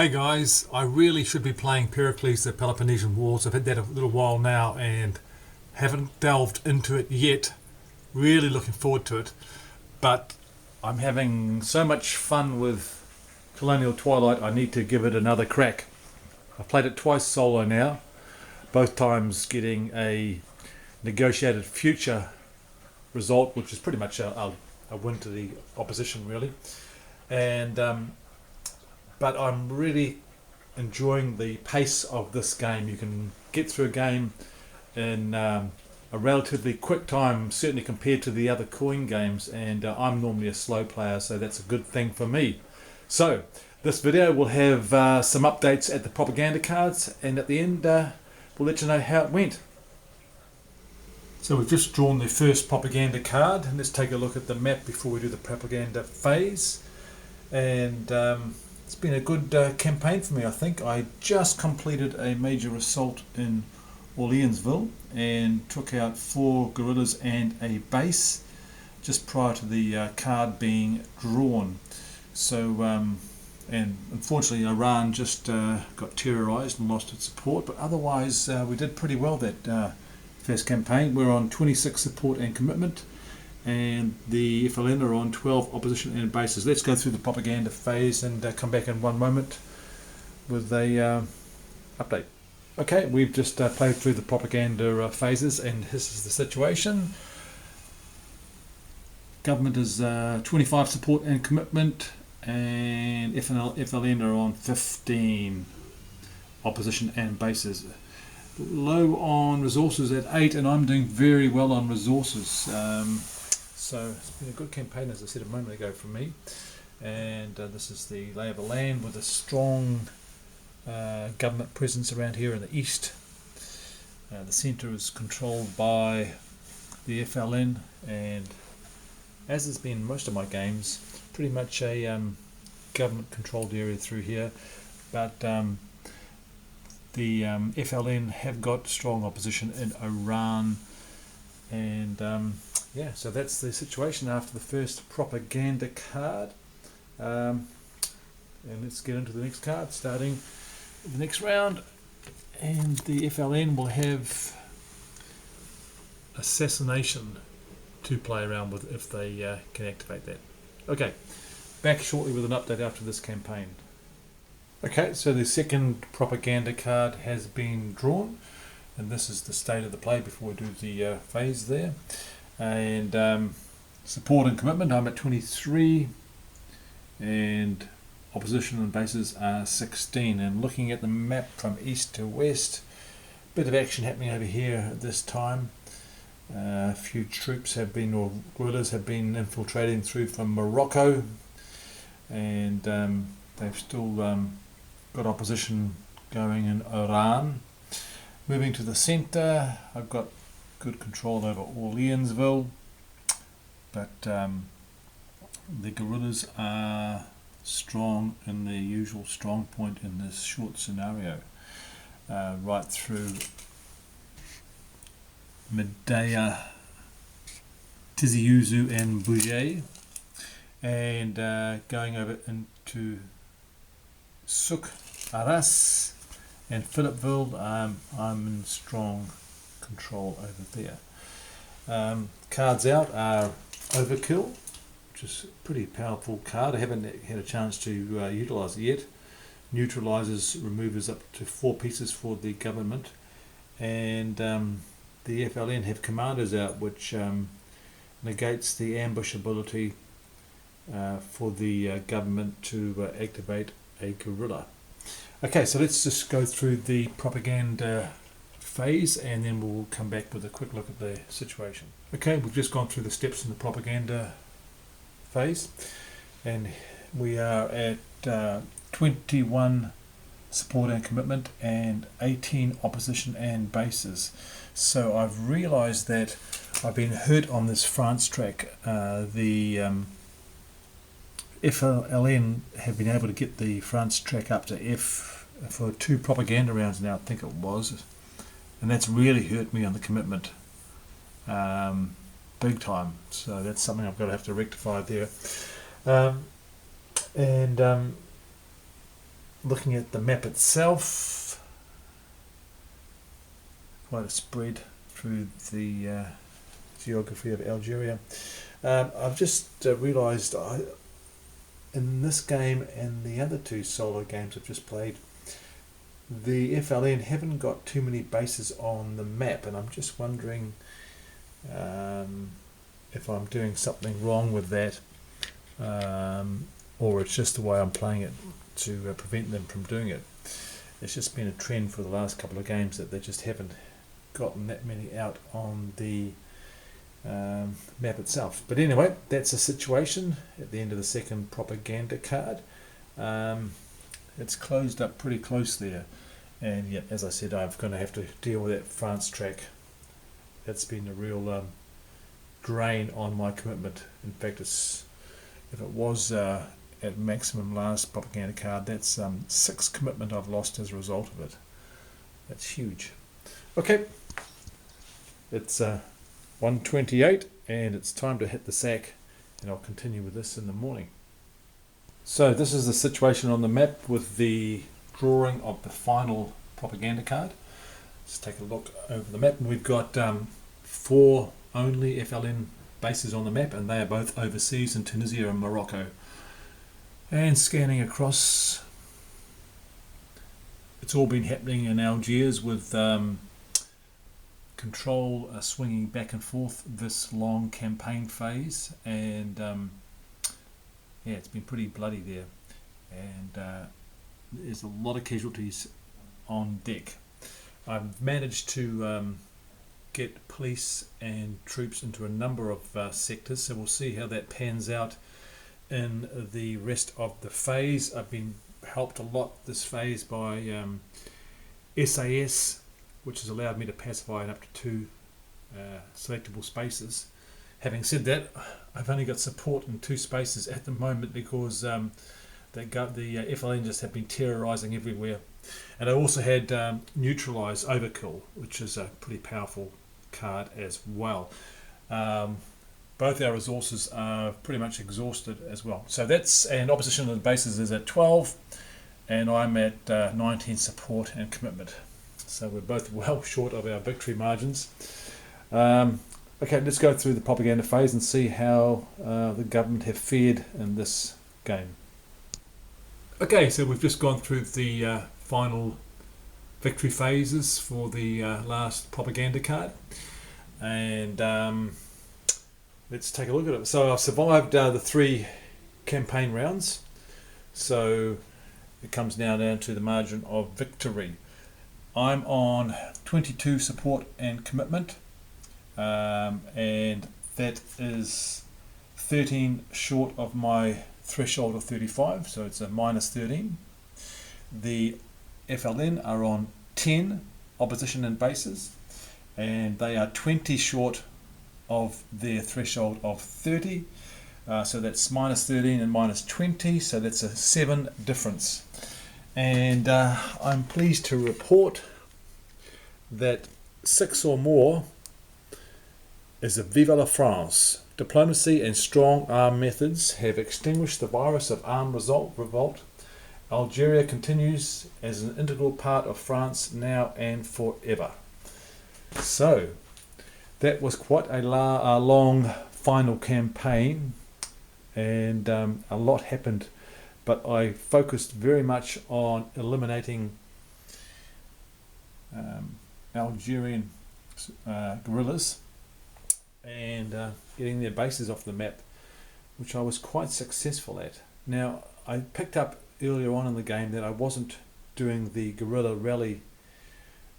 Hey guys, I really should be playing Pericles the Peloponnesian Wars. I've had that a little while now and haven't delved into it yet. Really looking forward to it. But I'm having so much fun with Colonial Twilight, I need to give it another crack. I've played it twice solo now, both times getting a negotiated future result, which is pretty much a win to the opposition really. And but I'm really enjoying the pace of this game. You can get through a game in a relatively quick time, certainly compared to the other coin games, and I'm normally a slow player, so that's a good thing for me. So this video will have some updates at the propaganda cards, and at the end we'll let you know how it went. So we've just drawn the first propaganda card, and let's take a look at the map before we do the propaganda phase. And it's been a good campaign for me, I think. I just completed a major assault in Orleansville and took out 4 guerrillas and a base just prior to the card being drawn. So, and unfortunately Iran just got terrorized and lost its support, but otherwise we did pretty well that first campaign. We're on 26 support and commitment, and the FLN are on 12 opposition and bases. Let's go through the propaganda phase and come back in one moment with a update. Okay, we've just played through the propaganda phases, and this is the situation. Government is 25 support and commitment, and FLN are on 15 opposition and bases. Low on resources at 8, and I'm doing very well on resources. So it's been a good campaign, as I said a moment ago, for me. And this is the lay of the land with a strong government presence around here in the east. The centre is controlled by the FLN, and as has been most of my games, pretty much a government controlled area through here. But the FLN have got strong opposition in Iran, and yeah, so that's the situation after the first propaganda card. And let's get into the next card, starting the next round. And the FLN will have assassination to play around with if they can activate that. Okay, back shortly with an update after this campaign. Okay, so the second propaganda card has been drawn, and this is the state of the play before we do the phase there. And support and commitment, I'm at 23, and opposition and bases are 16. And looking at the map from east to west, bit of action happening over here at this time. A few troops have been, or guerrillas have been infiltrating through from Morocco, and they've still got opposition going in Iran. Moving to the centre, I've got good control over Orleansville, but the guerrillas are strong in their usual strong point in this short scenario, right through Medea, Tizi Ouzou and Bouget, and going over into Souk, Arras and Philippeville. I'm in strong control over there. Cards out are Overkill, which is a pretty powerful card. I haven't had a chance to utilise it yet. Neutralises removers up to 4 pieces for the government, and the FLN have commanders out, which negates the ambush ability for the government to activate a guerrilla. Okay, so let's just go through the propaganda phase, and then we'll come back with a quick look at the situation. Okay, we've just gone through the steps in the propaganda phase, and we are at 21 support and commitment and 18 opposition and bases. So I've realized that I've been hurt on this France track. The FLN have been able to get the France track up to F for 2 propaganda rounds now, I think it was, and that's really hurt me on the commitment big time. So that's something I've got to have to rectify there. And looking at the map itself, quite a spread through the geography of Algeria. I've just realised in this game and the other two solo games I've just played, the FLN haven't got too many bases on the map, and I'm just wondering if I'm doing something wrong with that, or it's just the way I'm playing it to prevent them from doing it. It's just been a trend for the last couple of games that they just haven't gotten that many out on the map itself. But anyway, that's the situation at the end of the second propaganda card. It's closed up pretty close there, and yeah, as I said, I'm going to have to deal with that France track. That's been a real drain on my commitment. In fact, if it was at maximum last propaganda card, that's 6 commitment I've lost as a result of it. That's huge. Okay, it's 1:28 and it's time to hit the sack, and I'll continue with this in the morning. So this is the situation on the map with the drawing of the final propaganda card. Let's take a look over the map, and we've got 4 only FLN bases on the map, and they are both overseas in Tunisia and Morocco. And scanning across, it's all been happening in Algiers with control swinging back and forth this long campaign phase, and yeah, it's been pretty bloody there, and there's a lot of casualties on deck. I've managed to get police and troops into a number of sectors, so we'll see how that pans out in the rest of the phase. I've been helped a lot this phase by SAS, which has allowed me to pacify in up to 2 selectable spaces. Having said that, I've only got support in 2 spaces at the moment because the FLN just have been terrorising everywhere. And I also had Neutralise Overkill, which is a pretty powerful card as well. Both our resources are pretty much exhausted as well. So that's, and opposition of the bases is at 12, and I'm at 19 support and commitment. So we're both well short of our victory margins. Okay, let's go through the propaganda phase and see how the government have fared in this game. Okay, so we've just gone through the final victory phases for the last propaganda card, and let's take a look at it. So I've survived the 3 campaign rounds, so it comes now down to the margin of victory. I'm on 22 support and commitment, and that is 13 short of my threshold of 35, so it's a minus 13. The FLN are on 10 opposition and bases, and they are 20 short of their threshold of 30, so that's minus 13 and minus 20, so that's a 7 difference. And I'm pleased to report that 6 or more is a Vive la France. Diplomacy and strong arm methods have extinguished the virus of armed revolt. Algeria continues as an integral part of France now and forever. So that was quite a long final campaign, and a lot happened, but I focused very much on eliminating Algerian guerrillas and getting their bases off the map, which I was quite successful at. Now, I picked up earlier on in the game that I wasn't doing the guerrilla rally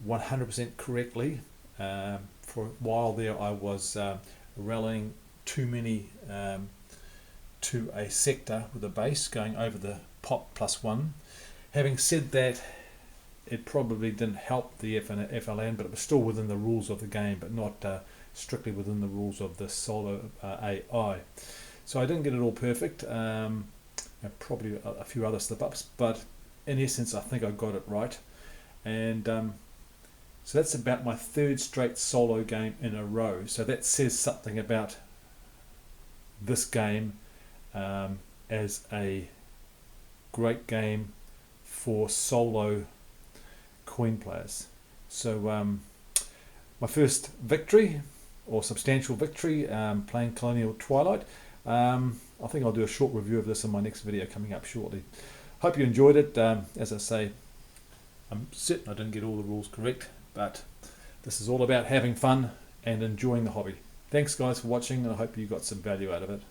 100% correctly. For a while there I was rallying too many to a sector with a base, going over the pop +1. Having said that, it probably didn't help the FLN, but it was still within the rules of the game, but not strictly within the rules of the solo AI. So I didn't get it all perfect, and probably a few other slip-ups, but in essence I think I got it right. And so that's about my 3rd straight solo game in a row, so that says something about this game as a great game for solo coin players. So my first victory, or substantial victory, playing Colonial Twilight. I think I'll do a short review of this in my next video coming up shortly. Hope you enjoyed it. As I say, I'm certain I didn't get all the rules correct, but this is all about having fun and enjoying the hobby. Thanks guys for watching, and I hope you got some value out of it.